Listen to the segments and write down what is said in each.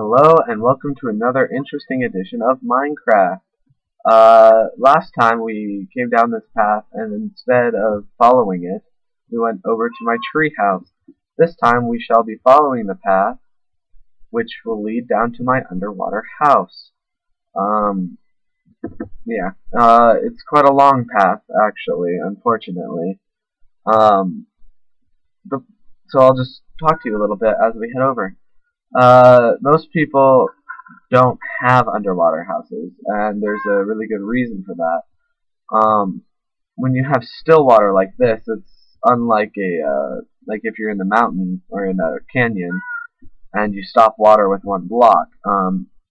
Hello and welcome to another interesting edition of Minecraft. Last time we came down this path and instead of following it, we went over to my tree house. This time we shall be following the path which will lead down to my underwater house. It's quite a long path actually, unfortunately. Um, so I'll just talk to you a little bit as we head over. Most people don't have underwater houses, and there's a really good reason for that. When you have still water like this, it's unlike like if you're in the mountain or in a canyon and you stop water with one block.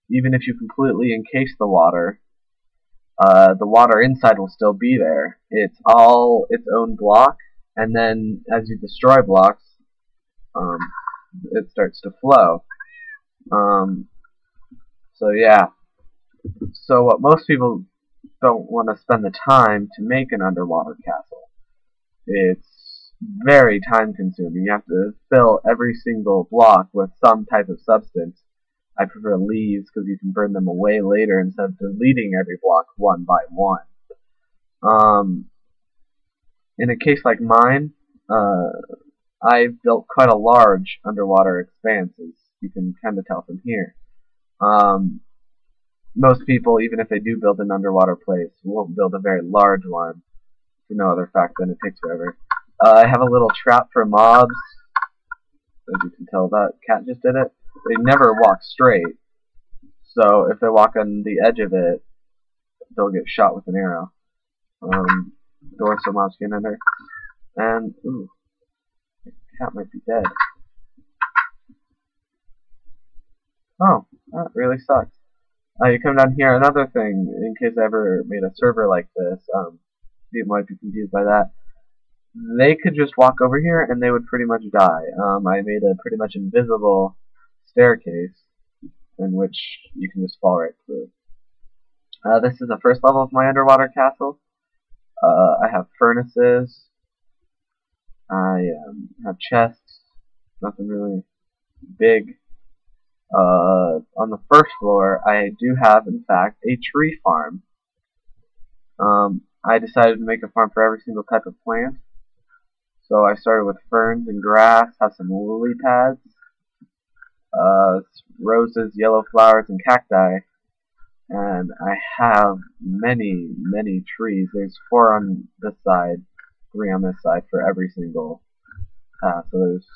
Even if you completely encase the water inside will still be there. It's all its own block, and then as you destroy blocks, um, it starts to flow. Um, so yeah. So what most people don't want to spend the time to make an underwater castle. It's very time consuming. You have to fill every single block with some type of substance. I prefer leaves because you can burn them away later instead of deleting every block one by one. Um, in a case like mine, I've built quite a large underwater expanse, as you can kind of tell from here. Um, Most people, even if they do build an underwater place, won't build a very large one for no other fact than it takes forever. I have a little trap for mobs. As you can tell, that cat just did it. They never walk straight, so if they walk on the edge of it, they'll get shot with an arrow. Door so mobs get under. And, ooh, the cat might be dead. Oh, that really sucks. You come down here, another thing, in case I ever made a server like this, people might be confused by that. They could just walk over here and they would pretty much die. I made a pretty much invisible staircase in which you can just fall right through. This is the first level of my underwater castle. I have furnaces. I have chests. Nothing really big. On the first floor, I do have, in fact, a tree farm. I decided to make a farm for every single type of plant. So I started with ferns and grass, have some lily pads, roses, yellow flowers, and cacti. And I have many, many trees. There's 4 on this side, 3 on this side for every single path. So there's,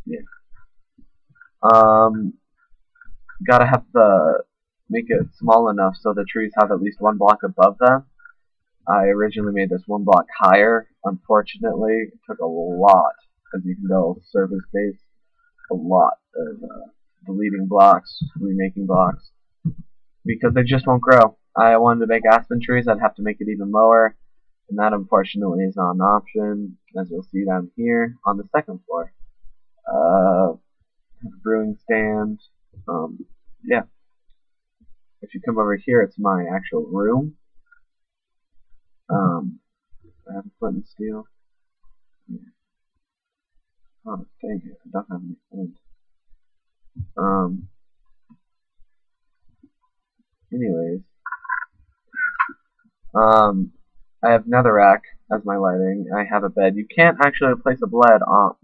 yeah. Gotta have to make it small enough so the trees have at least 1 block above them. I originally made this 1 block higher. Unfortunately, it took a lot, as you can tell, surface space, a lot of deleting blocks, remaking blocks, because they just won't grow. I wanted to make aspen trees, I'd have to make it even lower, and that unfortunately is not an option, as you'll see down here on the second floor. Brewing stand, yeah. If you come over here, it's my actual room. I have a flint and steel. Yeah. Oh, dang it, I don't have any flint. Anyways. I have netherrack as my lighting. I have a bed. You can't actually place a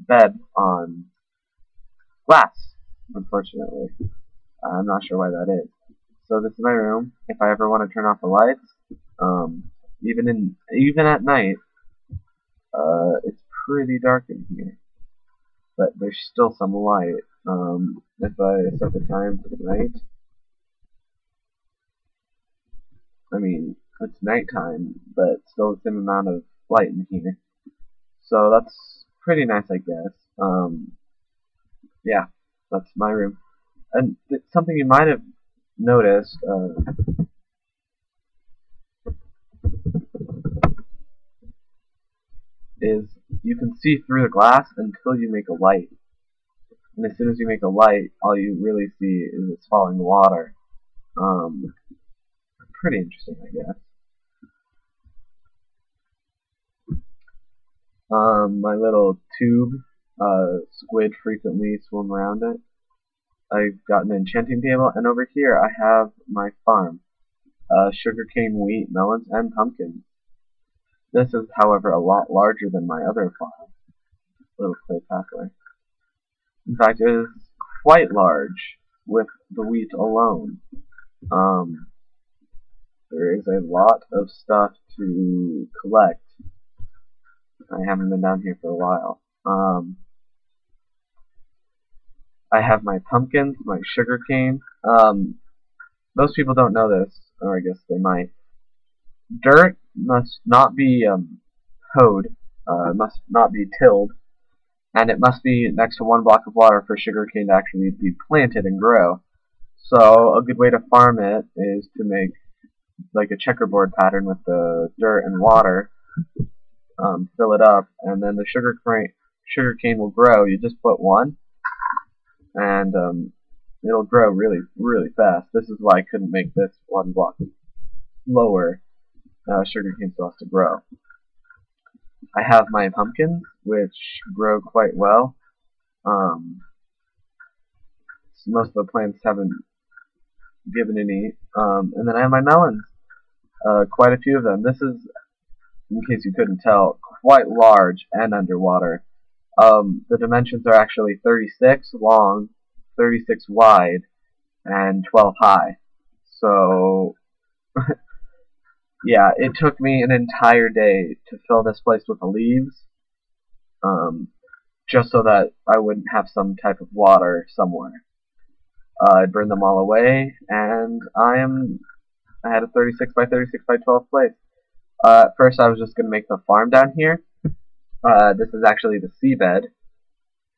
bed on glass, unfortunately. I'm not sure why that is. So this is my room. If I ever want to turn off the lights, even at night, it's pretty dark in here. But there's still some light. If I set the time for night, I mean, it's nighttime, but still the same amount of light in here. So that's pretty nice, I guess. Yeah, that's my room. And something you might have noticed, is you can see through the glass until you make a light. And as soon as you make a light, all you really see is it's falling water. Pretty interesting, I guess. My little tube, squid frequently swim around it. I've got an enchanting table, and over here I have my farm. Sugarcane, wheat, melons, and pumpkins. This is, however, a lot larger than my other farm. Little clay pathway. In fact, it is quite large with the wheat alone. There is a lot of stuff to collect. I haven't been down here for a while. I have my pumpkins, my sugarcane. Most people don't know this, or I guess they might. Dirt must not be hoed, must not be tilled, and it must be next to one block of water for sugarcane to actually be planted and grow. So a good way to farm it is to make like a checkerboard pattern with the dirt and water, fill it up, and then the sugarcane will grow. You just put one, and it'll grow really, really fast. This is why I couldn't make this one block lower. Sugarcane still has to grow. I have my pumpkins, which grow quite well. Most of the plants haven't given any. And then I have my melons. Quite a few of them. This is, in case you couldn't tell, quite large and underwater. The dimensions are actually 36 long, 36 wide, and 12 high. So, yeah, it took me an entire day to fill this place with the leaves, just so that I wouldn't have some type of water somewhere. I burned them all away, and I had a 36 by 36 by 12 place. At first I was just going to make the farm down here. This is actually the seabed.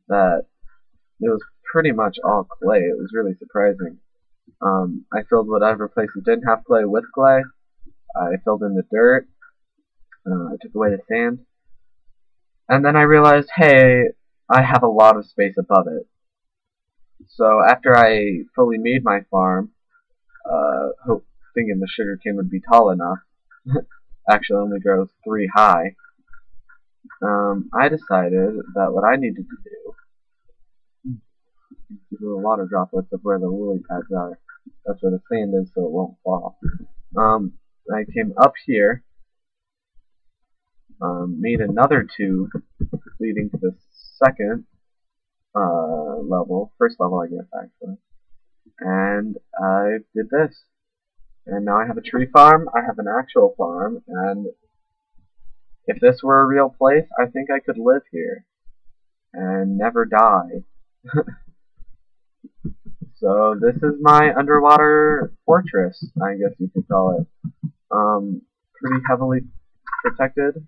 It was pretty much all clay. It was really surprising. I filled whatever places didn't have clay with clay. I filled in the dirt. I took away the sand. And then I realized, hey, I have a lot of space above it. So after I fully made my farm, thinking the sugarcane would be tall enough, actually only grows 3 high, I decided that what I needed to do, see the little water droplets of where the lily pads are, that's where the sand is so it won't fall. I came up here, made another tube leading to the second level, first level I guess actually, and I did this. And now I have a tree farm, I have an actual farm, and if this were a real place, I think I could live here and never die. So this is my underwater fortress, I guess you could call it. Pretty heavily protected.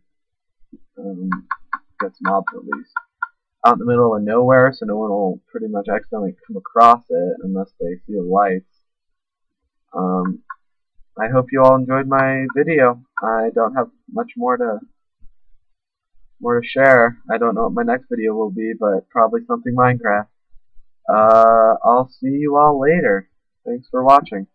Gets mobs at least. Out in the middle of nowhere, so no one will pretty much accidentally come across it unless they see the lights. I hope you all enjoyed my video. I don't have much more to share. I don't know what my next video will be, but probably something Minecraft. I'll see you all later. Thanks for watching.